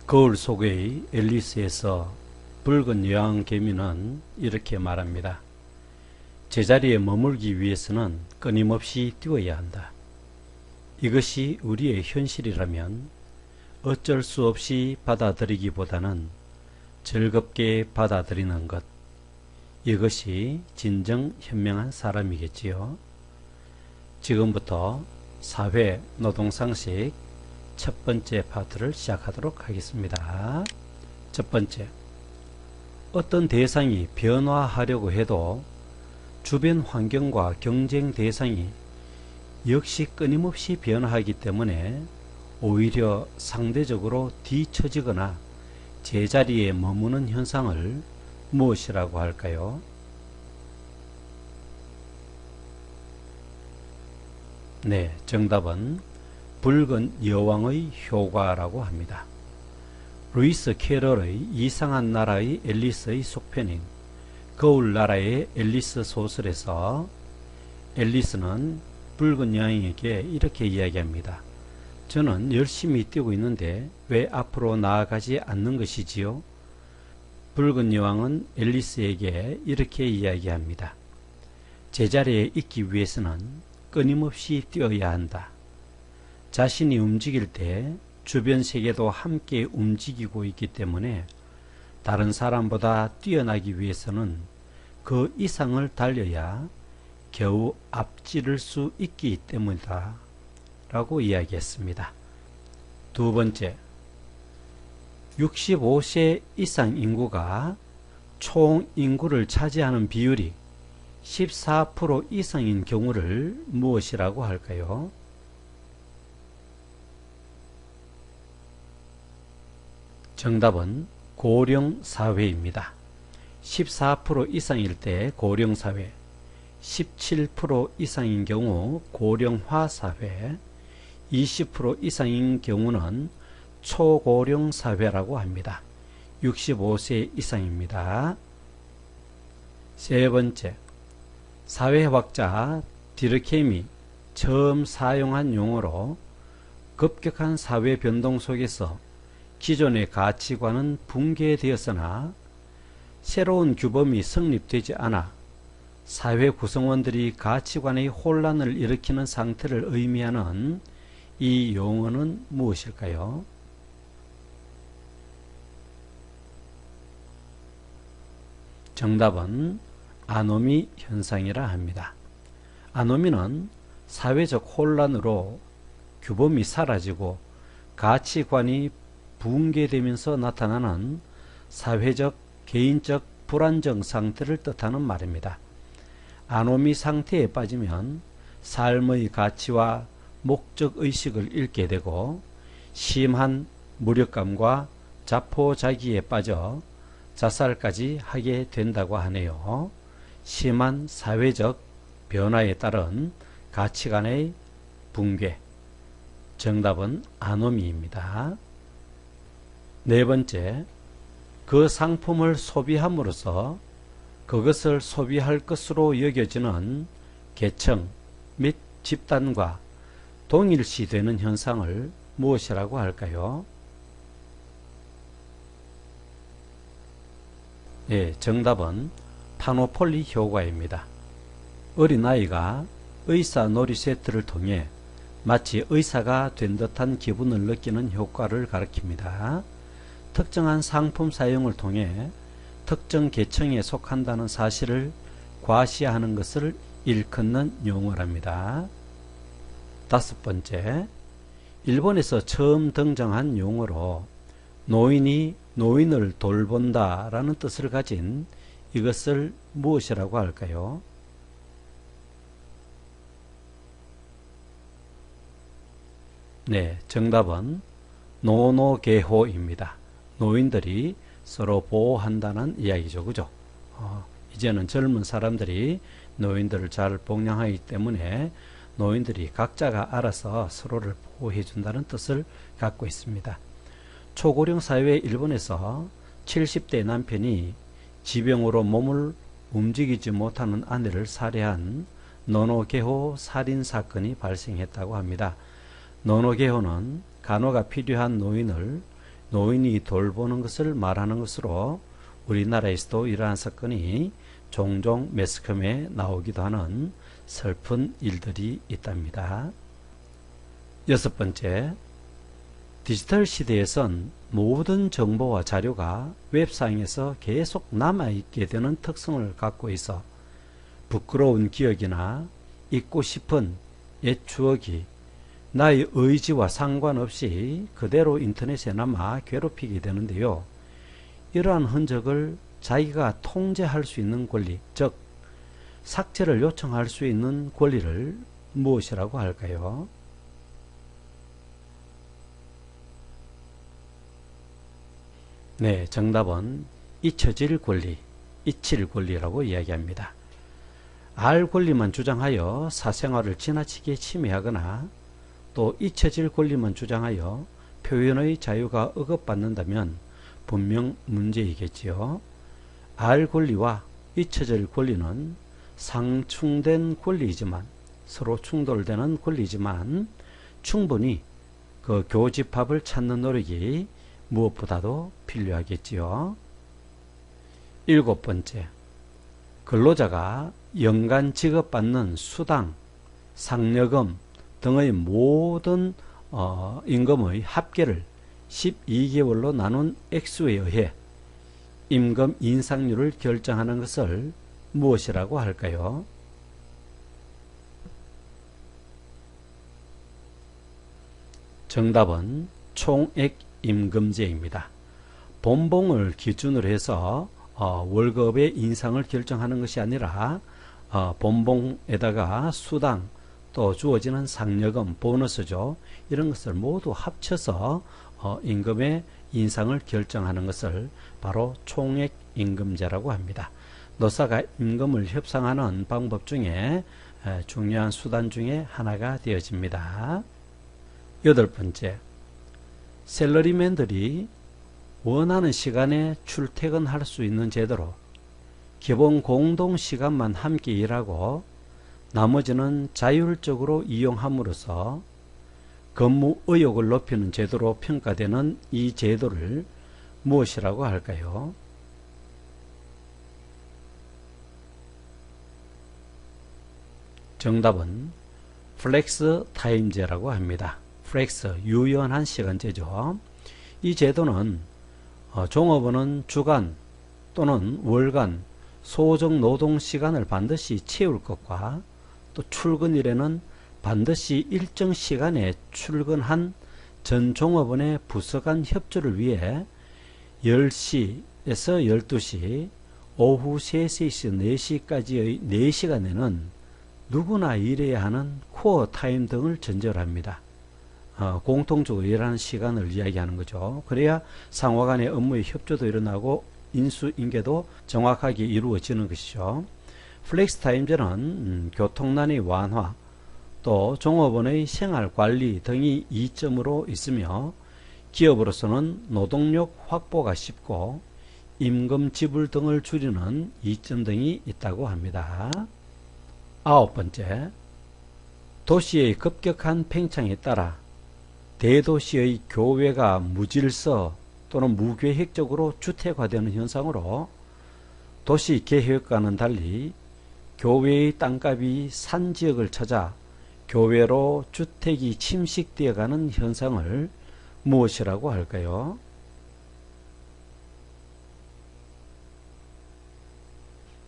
거울 속의 앨리스에서 붉은 여왕개미는 이렇게 말합니다. 제자리에 머물기 위해서는 끊임없이 뛰어야 한다. 이것이 우리의 현실이라면 어쩔 수 없이 받아들이기보다는 즐겁게 받아들이는 것, 이것이 진정 현명한 사람이겠지요. 지금부터 사회 노동상식 첫 번째 파트를 시작하도록 하겠습니다. 첫 번째, 어떤 대상이 변화하려고 해도 주변 환경과 경쟁 대상이 역시 끊임없이 변화하기 때문에 오히려 상대적으로 뒤처지거나 제자리에 머무는 현상을 무엇이라고 할까요? 네, 정답은 붉은 여왕의 효과라고 합니다. 루이스 캐럴의 이상한 나라의 앨리스의 속편인 거울 나라의 앨리스 소설에서 앨리스는 붉은 여왕에게 이렇게 이야기합니다. 저는 열심히 뛰고 있는데 왜 앞으로 나아가지 않는 것이지요? 붉은 여왕은 앨리스에게 이렇게 이야기합니다. 제자리에 있기 위해서는 끊임없이 뛰어야 한다. 자신이 움직일 때 주변 세계도 함께 움직이고 있기 때문에 다른 사람보다 뛰어나기 위해서는 그 이상을 달려야 겨우 앞지를 수 있기 때문이다 라고 이야기했습니다. 두 번째, 65세 이상 인구가 총 인구를 차지하는 비율이 14% 이상인 경우를 무엇이라고 할까요? 정답은 고령사회입니다. 14% 이상일 때 고령사회, 17% 이상인 경우 고령화사회, 20% 이상인 경우는 초고령사회라고 합니다. 65세 이상입니다. 세 번째, 사회학자 디르켐이 처음 사용한 용어로 급격한 사회 변동 속에서 기존의 가치관은 붕괴되었으나 새로운 규범이 성립되지 않아 사회 구성원들이 가치관의 혼란을 일으키는 상태를 의미하는 이 용어는 무엇일까요? 정답은 아노미 현상이라 합니다. 아노미는 사회적 혼란으로 규범이 사라지고 가치관이 붕괴되면서 나타나는 사회적, 개인적 불안정 상태를 뜻하는 말입니다. 아노미 상태에 빠지면 삶의 가치와 목적의식을 잃게 되고 심한 무력감과 자포자기에 빠져 자살까지 하게 된다고 하네요. 심한 사회적 변화에 따른 가치관의 붕괴. 정답은 아노미입니다. 네 번째, 그 상품을 소비함으로써 그것을 소비할 것으로 여겨지는 계층 및 집단과 동일시되는 현상을 무엇이라고 할까요? 예, 정답은 파노폴리 효과입니다. 어린아이가 의사 놀이 세트를 통해 마치 의사가 된 듯한 기분을 느끼는 효과를 가리킵니다. 특정한 상품 사용을 통해 특정 계층에 속한다는 사실을 과시하는 것을 일컫는 용어랍니다. 다섯 번째, 일본에서 처음 등장한 용어로 노인이 노인을 돌본다 라는 뜻을 가진 이것을 무엇이라고 할까요? 네, 정답은 노노게호입니다. 노인들이 서로 보호한다는 이야기죠. 그죠? 이제는 젊은 사람들이 노인들을 잘 복양하기 때문에 노인들이 각자가 알아서 서로를 보호해 준다는 뜻을 갖고 있습니다. 초고령 사회 일본에서 70대 남편이 지병으로 몸을 움직이지 못하는 아내를 살해한 노노게호 살인 사건이 발생했다고 합니다. 노노게호는 간호가 필요한 노인을 노인이 돌보는 것을 말하는 것으로 우리나라에서도 이러한 사건이 종종 매스컴에 나오기도 하는 슬픈 일들이 있답니다. 여섯 번째, 디지털 시대에선 모든 정보와 자료가 웹상에서 계속 남아있게 되는 특성을 갖고 있어 부끄러운 기억이나 잊고 싶은 옛 추억이 나의 의지와 상관없이 그대로 인터넷에 남아 괴롭히게 되는데요. 이러한 흔적을 자기가 통제할 수 있는 권리, 즉 삭제를 요청할 수 있는 권리를 무엇이라고 할까요? 네, 정답은 잊혀질 권리, 잊힐 권리라고 이야기합니다. 알 권리만 주장하여 사생활을 지나치게 침해하거나 또 잊혀질 권리만 주장하여 표현의 자유가 억압받는다면 분명 문제이겠지요. 알 권리와 잊혀질 권리는 상충된 권리이지만 서로 충돌되는 권리이지만 충분히 그 교집합을 찾는 노력이 무엇보다도 필요하겠지요. 일곱 번째, 근로자가 연간 지급받는 수당, 상여금 등의 모든 임금의 합계를 12개월로 나눈 액수에 의해 임금 인상률을 결정하는 것을 무엇이라고 할까요? 정답은 총액임금제입니다. 본봉을 기준으로 해서 월급의 인상을 결정하는 것이 아니라 본봉에다가 수당 또 주어지는 상여금, 보너스죠. 이런 것을 모두 합쳐서 임금의 인상을 결정하는 것을 바로 총액임금제라고 합니다. 노사가 임금을 협상하는 방법 중에 중요한 수단 중에 하나가 되어집니다. 여덟 번째, 샐러리맨들이 원하는 시간에 출퇴근할 수 있는 제도로 기본 공동시간만 함께 일하고 나머지는 자율적으로 이용함으로써 근무 의욕을 높이는 제도로 평가되는 이 제도를 무엇이라고 할까요? 정답은 플렉스 타임제라고 합니다. 플렉스, 유연한 시간제죠. 이 제도는 종업원은 주간 또는 월간 소정 노동 시간을 반드시 채울 것과 또 출근일에는 반드시 일정 시간에 출근한 전 종업원의 부서 간 협조를 위해 10시에서 12시, 오후 3시에서 4시까지의 4시간에는 누구나 일해야 하는 코어 타임 등을 전제합니다. 공통적으로 일하는 시간을 이야기하는 거죠. 그래야 상호 간의 업무의 협조도 일어나고 인수인계도 정확하게 이루어지는 것이죠. 플렉스 타임제는 교통난의 완화, 또 종업원의 생활관리 등이 이점으로 있으며 기업으로서는 노동력 확보가 쉽고 임금 지불 등을 줄이는 이점 등이 있다고 합니다. 아홉 번째, 도시의 급격한 팽창에 따라 대도시의 교외가 무질서 또는 무계획적으로 주택화되는 현상으로 도시 계획과는 달리 교외의 땅값이 산 지역을 찾아 교외로 주택이 침식되어 가는 현상을 무엇이라고 할까요?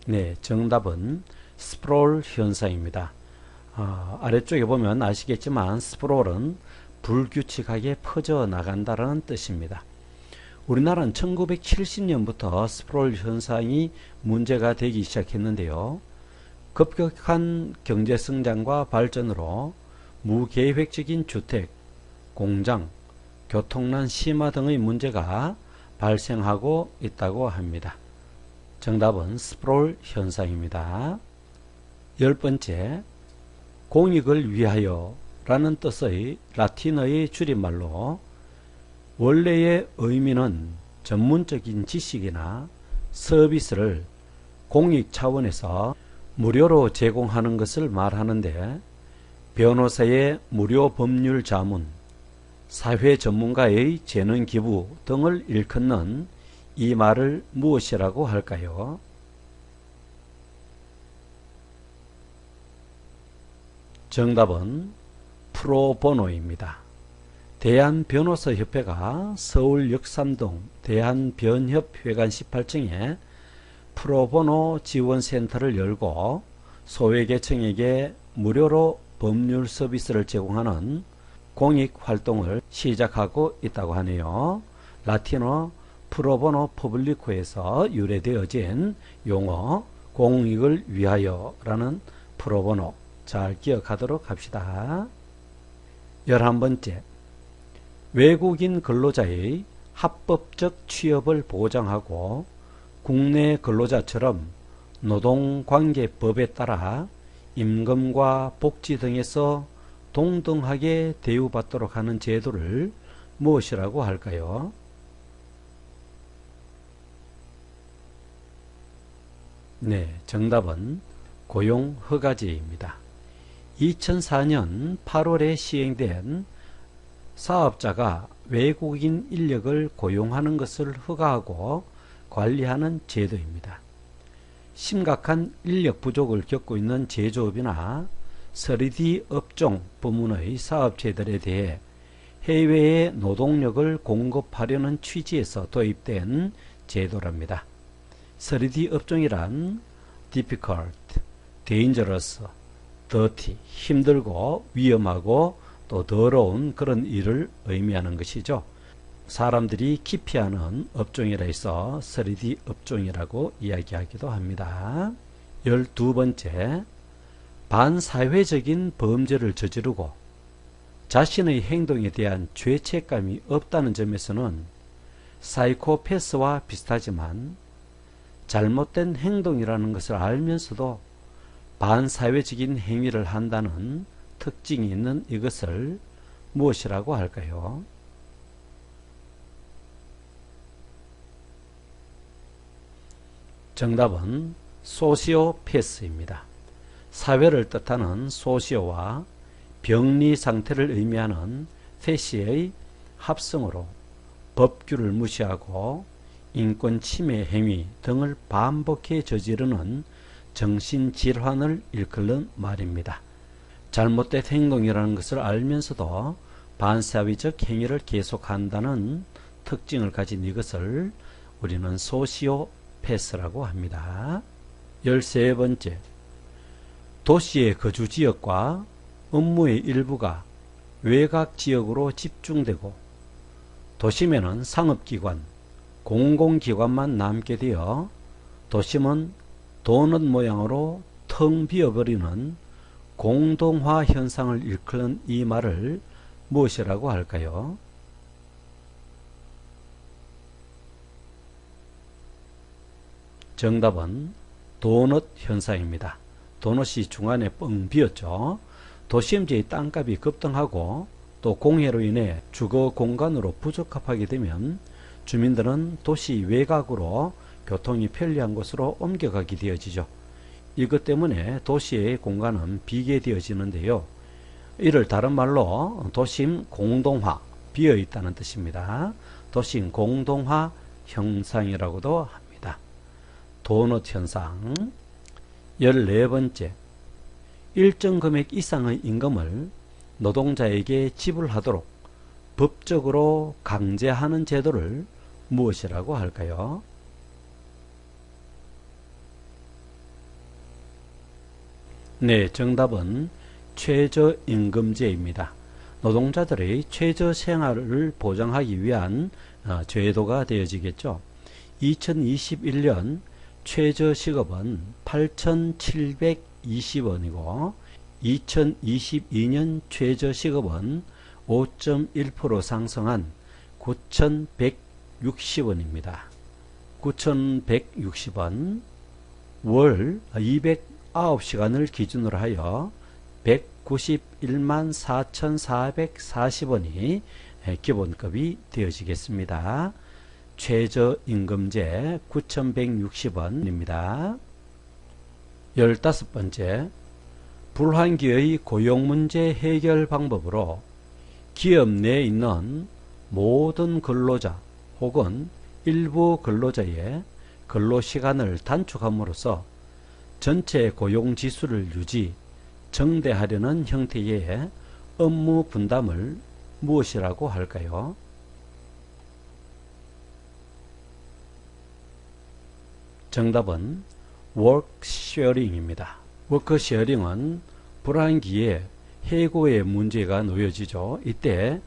네, 정답은 스프롤 현상입니다. 아래쪽에 보면 아시겠지만 스프롤은 불규칙하게 퍼져나간다는 뜻입니다. 우리나라는 1970년부터 스프롤 현상이 문제가 되기 시작했는데요. 급격한 경제성장과 발전으로 무계획적인 주택, 공장, 교통난 심화 등의 문제가 발생하고 있다고 합니다. 정답은 스프롤 현상입니다. 열 번째, 공익을 위하여 라는 뜻의 라틴어의 줄임말로 원래의 의미는 전문적인 지식이나 서비스를 공익 차원에서 무료로 제공하는 것을 말하는데 변호사의 무료 법률 자문, 사회 전문가의 재능 기부 등을 일컫는 이 말을 무엇이라고 할까요? 정답은 프로보노입니다. 대한변호사협회가 서울 역삼동 대한변협회관 18층에 프로보노 지원센터를 열고 소외계층에게 무료로 법률 서비스를 제공하는 공익활동을 시작하고 있다고 하네요. 라틴어 프로보노 퍼블리코에서 유래되어진 용어 공익을 위하여라는 프로보노 잘 기억하도록 합시다. 11번째, 외국인 근로자의 합법적 취업을 보장하고 국내 근로자처럼 노동관계법에 따라 임금과 복지 등에서 동등하게 대우받도록 하는 제도를 무엇이라고 할까요? 네, 정답은 고용허가제입니다. 2004년 8월에 시행된 사업자가 외국인 인력을 고용하는 것을 허가하고 관리하는 제도입니다. 심각한 인력 부족을 겪고 있는 제조업이나 3D 업종 부문의 사업체들에 대해 해외에 노동력을 공급하려는 취지에서 도입된 제도랍니다. 3D 업종이란 difficult, dangerous, dirty, 힘들고 위험하고 또 더러운 그런 일을 의미하는 것이죠. 사람들이 기피하는 업종이라 해서 3D 업종이라고 이야기하기도 합니다. 12번째, 반사회적인 범죄를 저지르고 자신의 행동에 대한 죄책감이 없다는 점에서는 사이코패스와 비슷하지만 잘못된 행동이라는 것을 알면서도 반사회적인 행위를 한다는 특징이 있는 이것을 무엇이라고 할까요? 정답은 소시오패스입니다. 사회를 뜻하는 소시오와 병리 상태를 의미하는 패시의 합성어로 법규를 무시하고 인권 침해 행위 등을 반복해 저지르는 정신질환을 일컫는 말입니다. 잘못된 행동이라는 것을 알면서도 반사회적 행위를 계속한다는 특징을 가진 이것을 우리는 소시오패스라고 합니다. 13번째, 도시의 거주지역과 업무의 일부가 외곽지역으로 집중되고 도심에는 상업기관, 공공기관만 남게 되어 도심은 도넛 모양으로 텅 비어버리는 공동화 현상을 일컫는 이 말을 무엇이라고 할까요? 정답은 도넛 현상입니다. 도넛이 중간에 뻥 비었죠. 도심지의 땅값이 급등하고 또 공해로 인해 주거 공간으로 부적합하게 되면 주민들은 도시 외곽으로 교통이 편리한 곳으로 옮겨가게 되어지죠. 이것 때문에 도시의 공간은 비게 되어지는데요. 이를 다른 말로 도심 공동화, 비어 있다는 뜻입니다. 도심 공동화 현상이라고도 합니다. 도넛 현상. 14번째, 일정 금액 이상의 임금을 노동자에게 지불하도록 법적으로 강제하는 제도를 무엇이라고 할까요? 네, 정답은 최저임금제입니다. 노동자들의 최저생활을 보장하기 위한 제도가 되어지겠죠. 2021년 최저시급은 8,720원이고 2022년 최저시급은 5.1% 상승한 9,160원입니다. 9,160원, 월 209시간을 기준으로 하여 191만 4,440원이 기본급이 되어지겠습니다. 최저임금제 9,160원입니다. 15번째, 불환기의 고용문제 해결 방법으로 기업 내에 있는 모든 근로자 혹은 일부 근로자의 근로시간을 단축함으로써 전체 고용지수를 유지, 정대하려는 형태의 업무 분담을 무엇이라고 할까요? 정답은 work sharing입니다. 워크 쉐어링은 불황기에 해고의 문제가 놓여지죠. 이때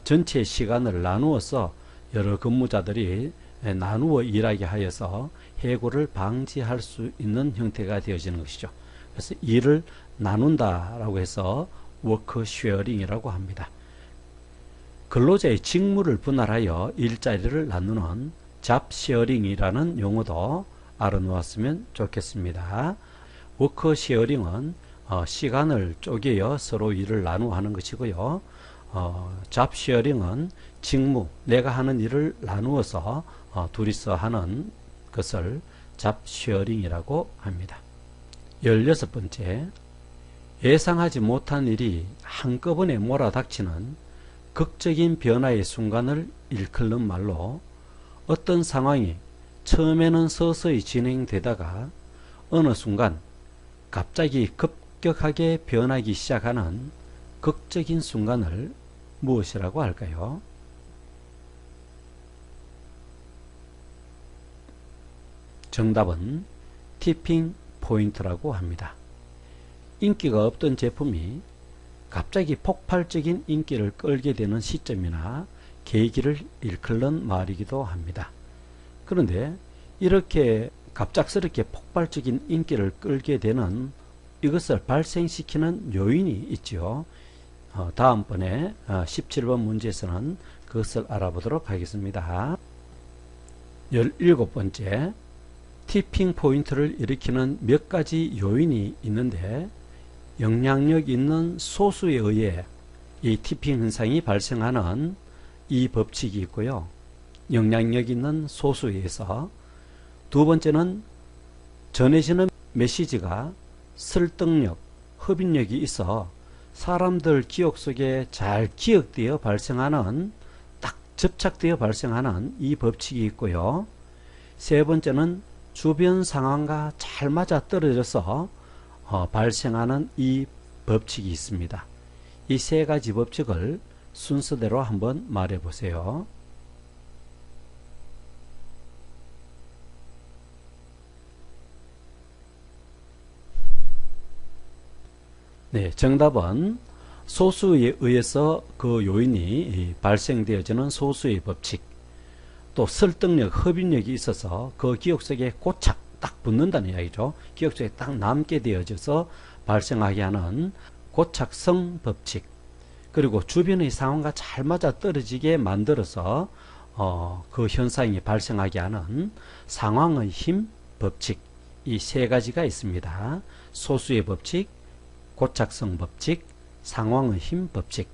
전체 시간을 나누어서 여러 근무자들이 나누어 일하게 하여서 해고를 방지할 수 있는 형태가 되어지는 것이죠. 그래서 일을 나눈다라고 해서 워크 쉐어링이라고 합니다. 근로자의 직무를 분할하여 일자리를 나누는 잡 쉐어링이라는 용어도 알아놓았으면 좋겠습니다. 워크 쉐어링은 시간을 쪼개어 서로 일을 나누어 하는 것이고요. 잡 쉐어링은 직무, 내가 하는 일을 나누어서 둘이서 하는 것을 잡 쉐어링이라고 합니다. 16번째, 예상하지 못한 일이 한꺼번에 몰아닥치는 극적인 변화의 순간을 일컫는 말로 어떤 상황이 처음에는 서서히 진행되다가 어느 순간 갑자기 급격하게 변하기 시작하는 극적인 순간을 무엇이라고 할까요? 정답은 티핑 포인트라고 합니다. 인기가 없던 제품이 갑자기 폭발적인 인기를 끌게 되는 시점이나 계기를 일컫는 말이기도 합니다. 그런데 이렇게 갑작스럽게 폭발적인 인기를 끌게 되는 이것을 발생시키는 요인이 있죠. 다음번에 17번 문제에서는 그것을 알아보도록 하겠습니다. 17번째, 티핑 포인트를 일으키는 몇 가지 요인이 있는데 영향력 있는 소수에 의해 이 티핑 현상이 발생하는 이 법칙이 있고요. 영향력 있는 소수에 의해서 두 번째는 전해지는 메시지가 설득력, 흡인력이 있어 사람들 기억 속에 잘 기억되어 발생하는, 딱 접착되어 발생하는 이 법칙이 있고요. 세 번째는 주변 상황과 잘 맞아 떨어져서 발생하는 이 법칙이 있습니다. 이 세 가지 법칙을 순서대로 한번 말해 보세요. 네, 정답은 소수에 의해서 그 요인이 발생되어지는 소수의 법칙, 또 설득력, 흡인력이 있어서 그 기억 속에 고착 딱 붙는다는 이야기죠. 기억 속에 딱 남게 되어져서 발생하게 하는 고착성 법칙, 그리고 주변의 상황과 잘 맞아 떨어지게 만들어서 그 현상이 발생하게 하는 상황의 힘 법칙, 이 세 가지가 있습니다. 소수의 법칙, 고착성 법칙, 상황의 힘 법칙.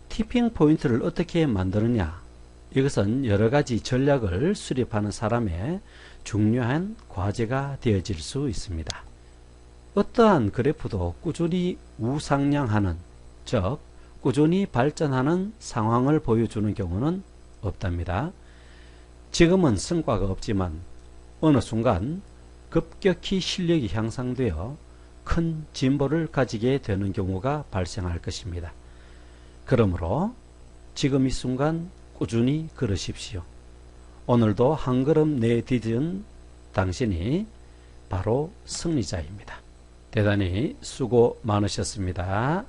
티핑 포인트를 어떻게 만드느냐, 이것은 여러 가지 전략을 수립하는 사람의 중요한 과제가 되어질 수 있습니다. 어떠한 그래프도 꾸준히 우상향하는, 즉 꾸준히 발전하는 상황을 보여주는 경우는 없답니다. 지금은 성과가 없지만 어느 순간 급격히 실력이 향상되어 큰 진보를 가지게 되는 경우가 발생할 것입니다. 그러므로 지금 이 순간 꾸준히 걸으십시오. 오늘도 한 걸음 내디딘 당신이 바로 승리자입니다. 대단히 수고 많으셨습니다.